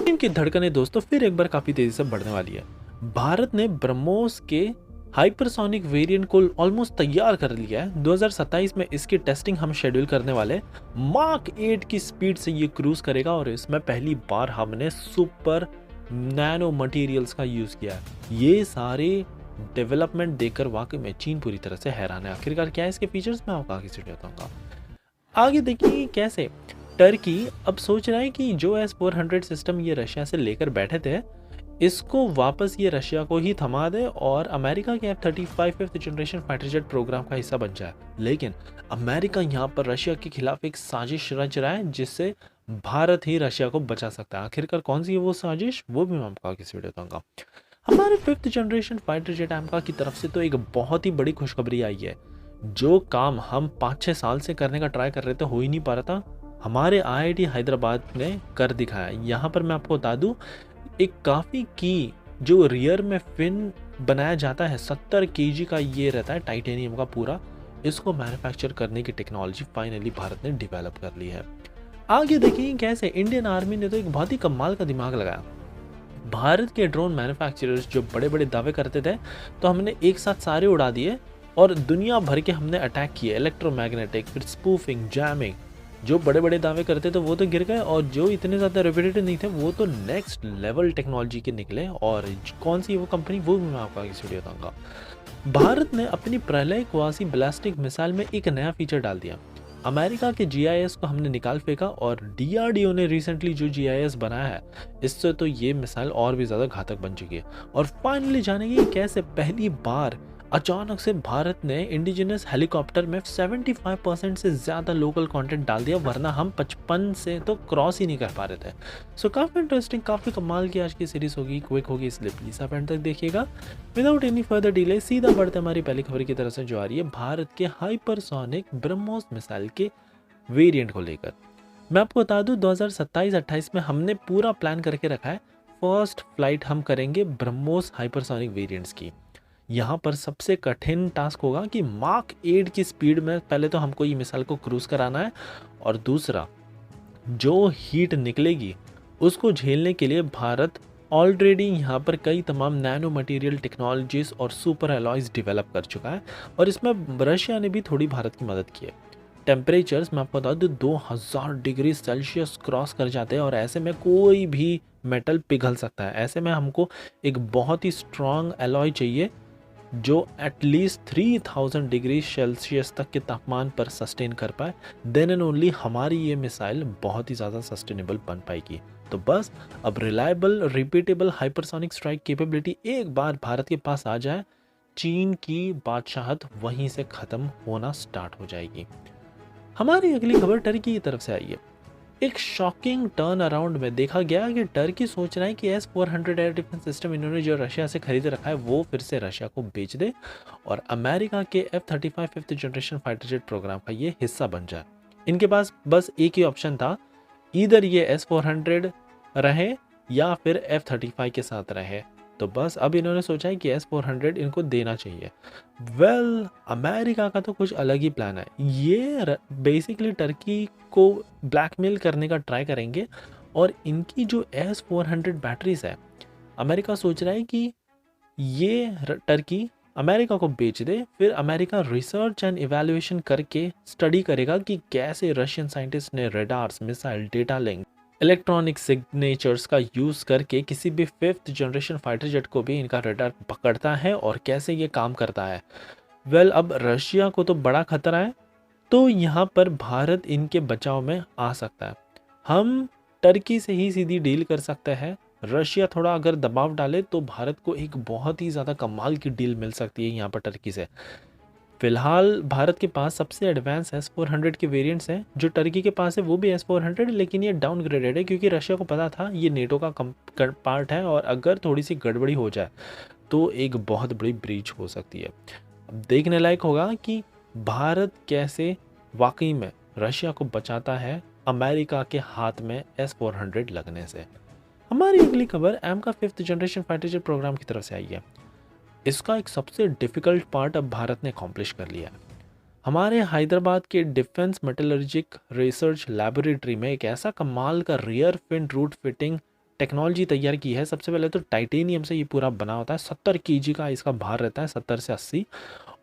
इनकी धड़कनें दोस्तों फिर एक बार काफी तेजी से बढ़ने वाली है। भारत ने ब्रह्मोस के हाइपरसोनिक वेरिएंट को ऑलमोस्ट तैयार कर लिया है। 2027 में इसकी टेस्टिंग हम शेड्यूल करने वाले हैं। माक 8 की स्पीड से ये क्रूज करेगा और इसमें पहली बार हमने सुपर नैनो मटेरियल्स का यूज किया है। ये सारे डेवलपमेंट देखकर वाकई में चीन पूरी तरह से हैरान है। आखिरकार क्या है इसके फीचर्स, मैं आपको आगे से बताऊंगा। आगे देखिए कैसे टर्की अब सोच रहा है कि जो S-400 सिस्टम ये रशिया से लेकर बैठे थे, इसको वापस ये रशिया को ही थमा दे और अमेरिका के F-35 fifth generation fighter jet programme का हिस्सा बन जाए। लेकिन अमेरिका यहाँ पर रशिया के खिलाफ एक साजिश रच रहा है जिससे भारत ही रशिया को बचा सकता है। आखिरकार कौन सी है वो साजिश, वो भी मैं आपको आगे से वीडियो बताऊंगा। हमारे fifth generation fighter jet America की तरफ से तो एक बहुत ही बड़ी खुशखबरी आई है। जो काम हम 5-6 साल से करने का ट्राई कर रहे थे, हो ही नहीं पा रहा था, हमारे IIT हैदराबाद ने कर दिखाया। यहाँ पर मैं आपको बता दूं, एक काफ़ी की जो रियर में फिन बनाया जाता है 70 kg का ये रहता है टाइटेनियम का पूरा, इसको मैन्युफैक्चर करने की टेक्नोलॉजी फाइनली भारत ने डेवलप कर ली है। आगे देखिए कैसे इंडियन आर्मी ने तो एक बहुत ही कमाल का दिमाग लगाया। भारत के ड्रोन मैन्युफैक्चरर्स जो बड़े बड़े दावे करते थे, तो हमने एक साथ सारे उड़ा दिए और दुनिया भर के हमने अटैक किए। इलेक्ट्रोमैग्नेटिक, फिर स्पूफिंग, जैमिंग, जो बड़े बड़े दावे करते थे वो तो गिर गए और जो इतने ज़्यादा रेपुटेड नहीं थे वो तो नेक्स्ट लेवल टेक्नोलॉजी के निकले। और कौन सी वो कंपनी, वो भी मैं आपको आगे वीडियो बताऊंगा। भारत ने अपनी प्रलय क्वासी बैलिस्टिक मिसाइल में एक नया फीचर डाल दिया। अमेरिका के GIS को हमने निकाल फेंका और DRDO ने रिसेंटली जो GIS बनाया है, इससे तो ये मिसाइल और भी ज़्यादा घातक बन चुकी है। और फाइनली जानेंगे कैसे पहली बार अचानक से भारत ने इंडिजिनस हेलीकॉप्टर में 75% से ज़्यादा लोकल कंटेंट डाल दिया, वरना हम 55 से तो क्रॉस ही नहीं कर पा रहे थे। सो काफ़ी इंटरेस्टिंग, काफ़ी कमाल की आज की सीरीज होगी, क्विक होगी, इसलिए प्लीज़ आप एंड तक देखिएगा। विदाउट एनी फर्दर डिले सीधा बढ़ते हमारी पहली खबर की तरफ से, जो आ रही है भारत के हाइपरसोनिक ब्रह्मोस मिसाइल के वेरिएंट को लेकर। मैं आपको बता दूं 2027-28 में हमने पूरा प्लान करके रखा है। फर्स्ट फ्लाइट हम करेंगे ब्रह्मोस हाइपरसोनिक वेरिएंट्स की। यहाँ पर सबसे कठिन टास्क होगा कि माक 8 की स्पीड में पहले तो हमको ये मिसाइल को क्रूज कराना है, और दूसरा जो हीट निकलेगी उसको झेलने के लिए भारत ऑलरेडी यहाँ पर कई तमाम नैनो मटेरियल टेक्नोलॉजीज और सुपर अलॉयज डेवलप कर चुका है, और इसमें रशिया ने भी थोड़ी भारत की मदद की है। टेम्परेचर्स मैं आपको बता दूँ 2000 डिग्री सेल्सियस क्रॉस कर जाते हैं और ऐसे में कोई भी मेटल पिघल सकता है। ऐसे में हमको एक बहुत ही स्ट्रॉन्ग अलॉय चाहिए जो एटलीस्ट 3000 डिग्री सेल्सियस तक के तापमान पर सस्टेन कर पाए। देन एंड ओनली हमारी ये मिसाइल बहुत ही ज़्यादा सस्टेनेबल बन पाएगी। तो बस अब reliable, repeatable hypersonic strike capability एक बार भारत के पास आ जाए, चीन की बादशाहत वहीं से ख़त्म होना स्टार्ट हो जाएगी। हमारी अगली खबर टर्की की तरफ से आई है। एक शॉकिंग टर्न अराउंड में देखा गया कि टर्की सोच रहा है कि S-400 एयर डिफेंस सिस्टम इन्होंने जो रशिया से खरीद रखा है वो फिर से रशिया को बेच दे और अमेरिका के F-35 fifth generation fighter jet programme का ये हिस्सा बन जाए। इनके पास बस एक ही ऑप्शन था, इधर ये S-400 रहे या फिर F-35 के साथ रहे। तो बस अब इन्होंने सोचा है कि S-400 इनको देना चाहिए। अमेरिका का तो कुछ अलग ही प्लान है। ये बेसिकली टर्की को ब्लैकमेल करने का ट्राई करेंगे और इनकी जो S-400 बैटरीज है, अमेरिका सोच रहा है कि ये टर्की अमेरिका को बेच दे, फिर अमेरिका रिसर्च एंड इवैल्यूएशन करके स्टडी करेगा कि कैसे रशियन साइंटिस्ट ने radars, missile, data link, electronic signatures का यूज़ करके किसी भी फिफ्थ जनरेशन फाइटर जेट को भी इनका रडार पकड़ता है और कैसे ये काम करता है। अब रशिया को तो बड़ा खतरा है, तो यहाँ पर भारत इनके बचाव में आ सकता है। हम टर्की से ही सीधी डील कर सकते हैं। रशिया थोड़ा अगर दबाव डाले तो भारत को एक बहुत ही ज़्यादा कमाल की डील मिल सकती है यहाँ पर टर्की से। फिलहाल भारत के पास सबसे एडवांस S-400 के वेरिएंट्स हैं। जो टर्की के पास है वो भी S-400, लेकिन ये डाउनग्रेडेड है क्योंकि रशिया को पता था ये नेटो का पार्ट है और अगर थोड़ी सी गड़बड़ी हो जाए तो एक बहुत बड़ी ब्रीच हो सकती है। अब देखने लायक होगा कि भारत कैसे वाकई में रशिया को बचाता है अमेरिका के हाथ में S-400 लगने से। हमारी अगली खबर America fifth generation fighter jet programme की तरफ से आई है। इसका एक सबसे डिफ़िकल्ट पार्ट अब भारत ने अकॉम्प्लिश कर लिया है। हमारे हैदराबाद के डिफेंस मेटलर्जिक रिसर्च लैबोरेटरी में एक ऐसा कमाल का rear fin root fitting technology तैयार की है। सबसे पहले तो टाइटेनियम से ये पूरा बना होता है, 70 केजी का इसका भार रहता है, 70 से 80।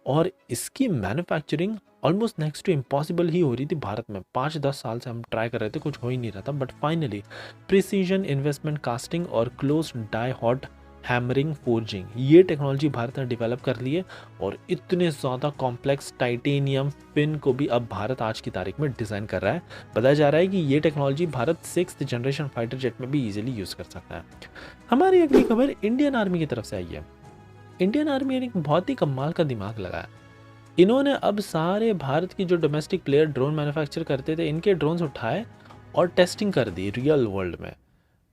और इसकी manufacturing almost next to impossible ही हो रही थी भारत में। 5-10 साल से हम ट्राई कर रहे थे, कुछ हो ही नहीं रहा था, but finally precision investment casting और close die hot hammering forging, ये टेक्नोलॉजी भारत ने डेवलप कर ली है। और इतने ज़्यादा कॉम्प्लेक्स टाइटेनियम पिन को भी अब भारत आज की तारीख में डिज़ाइन कर रहा है। बताया जा रहा है कि ये technology Bharat 6th generation fighter jet में भी इजीली यूज़ कर सकता है। हमारी अगली खबर इंडियन आर्मी की तरफ से आई है। इंडियन आर्मी ने एक बहुत ही कमाल का दिमाग लगाया। इन्होंने अब सारे भारत की जो डोमेस्टिक प्लेयर ड्रोन मैन्युफैक्चर करते थे, इनके ड्रोन्स उठाए और टेस्टिंग कर दी रियल वर्ल्ड में।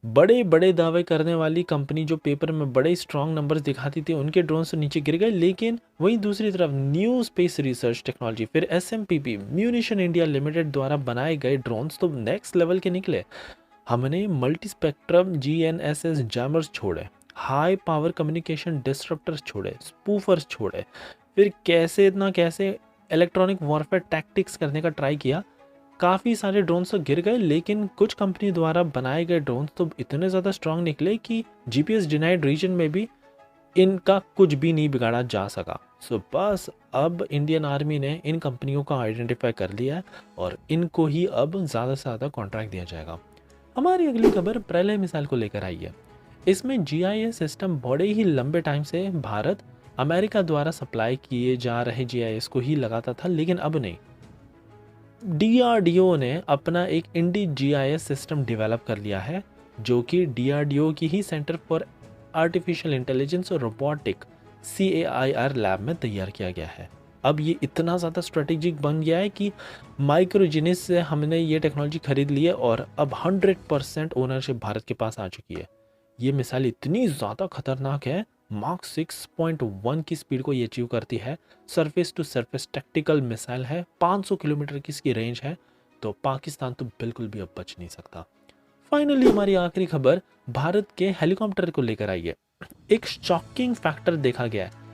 बड़े बड़े दावे करने वाली कंपनी जो पेपर में बड़े स्ट्रॉन्ग नंबर्स दिखाती थी, उनके ड्रोन्स तो नीचे गिर गए। लेकिन वहीं दूसरी तरफ न्यू स्पेस रिसर्च टेक्नोलॉजी, फिर SMPP म्यूनिशन इंडिया लिमिटेड द्वारा बनाए गए ड्रोन्स तो नेक्स्ट लेवल के निकले। हमने मल्टी स्पेक्ट्रम GNSS जैमर्स छोड़े, हाई पावर कम्युनिकेशन डिस्ट्रप्टर्स छोड़े, स्पूफर्स छोड़े, फिर कैसे ना कैसे इलेक्ट्रॉनिक वॉरफेयर टैक्टिक्स करने का ट्राई किया। काफ़ी सारे ड्रोन्स तो गिर गए, लेकिन कुछ कंपनी द्वारा बनाए गए ड्रोन्स तो इतने ज़्यादा स्ट्रांग निकले कि GPS डिनाइड रीजन में भी इनका कुछ भी नहीं बिगाड़ा जा सका। सो बस अब इंडियन आर्मी ने इन कंपनियों को आइडेंटिफाई कर लिया है और इनको ही अब ज़्यादा से ज़्यादा कॉन्ट्रैक्ट दिया जाएगा। हमारी अगली खबर प्रलय मिसाइल को लेकर आई है। इसमें GIS सिस्टम बड़े ही लंबे टाइम से भारत अमेरिका द्वारा सप्लाई किए जा रहे GIS को ही लगाता था, लेकिन अब नहीं। DRDO ने अपना एक इंडी GIS सिस्टम डेवलप कर लिया है, जो कि DRDO की ही सेंटर फॉर आर्टिफिशियल इंटेलिजेंस और रोबोटिक CAIR लैब में तैयार किया गया है। अब ये इतना ज़्यादा स्ट्रेटेजिक बन गया है कि माइक्रोजेनिस से हमने ये टेक्नोलॉजी खरीद ली है और अब 100% ओनरशिप भारत के पास आ चुकी है। ये मिसाइल इतनी ज़्यादा खतरनाक है, मार्क 6.1 की स्पीड को ये अचीव करती है। Surface to surface tactical missile है, 500 किलोमीटर की इसकी रेंज है, तो पाकिस्तान तो बिल्कुल भी अब बच नहीं सकता। फाइनली हमारी आखिरी खबर भारत के हेलीकॉप्टर को लेकर आई है। एक शॉकिंग फैक्टर देखा गया है।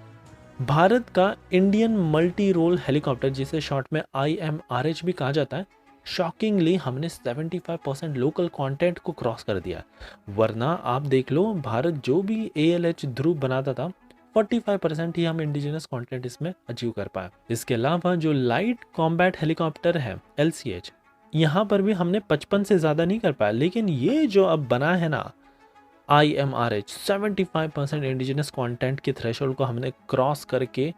भारत का इंडियन मल्टी रोल हेलीकॉप्टर, जिसे शॉर्ट में IMRH भी कहा जाता है, शॉकिंगली हमने 75% लोकल कंटेंट को क्रॉस कर दिया। वरना आप देख लो, भारत जो भी ALH ध्रुव बनाता था, 45% ही हम इंडिजिनस कंटेंट इसमें अचीव कर पाए। इसके अलावा जो लाइट कॉम्बैट हेलीकॉप्टर है LCH, यहाँ पर भी हमने 55 से ज़्यादा नहीं कर पाया। लेकिन ये जो अब बना है ना IMRH, 75% इंडिजिनस कंटेंट के थ्रेशोल्ड को हमने क्रॉस करके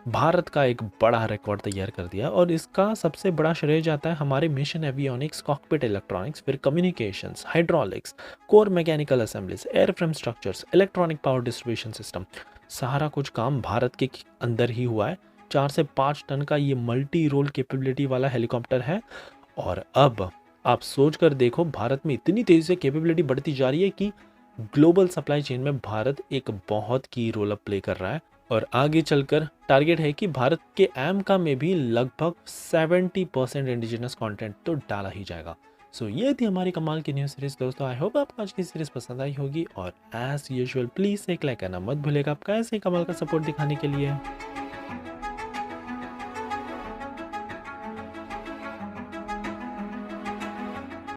भारत का एक बड़ा रिकॉर्ड तैयार कर दिया। और इसका सबसे बड़ा श्रेय जाता है हमारे मिशन एवियोनिक्स, कॉकपिट इलेक्ट्रॉनिक्स, फिर communications, hydraulics, core mechanical assemblies, airframe structures, electronic power distribution system, सारा कुछ काम भारत के अंदर ही हुआ है। 4 से 5 टन का ये मल्टी रोल कैपेबिलिटी वाला हेलीकॉप्टर है। और अब आप सोच कर देखो, भारत में इतनी तेजी से कैपेबिलिटी बढ़ती जा रही है कि ग्लोबल सप्लाई चेन में भारत एक बहुत की रोल अप प्ले कर रहा है। और आगे चलकर टारगेट है कि भारत के एमका में भी लगभग 70% इंडिजिनस कंटेंट तो डाला ही जाएगा। सो ये थी हमारी कमाल की न्यूज़ सीरीज दोस्तों। आई होप आपको आज की सीरीज पसंद आई होगी और एज यूजुअल प्लीज़ एक लाइक करना मत भूलिएगा आपका ऐसे ही कमाल का सपोर्ट दिखाने के लिए।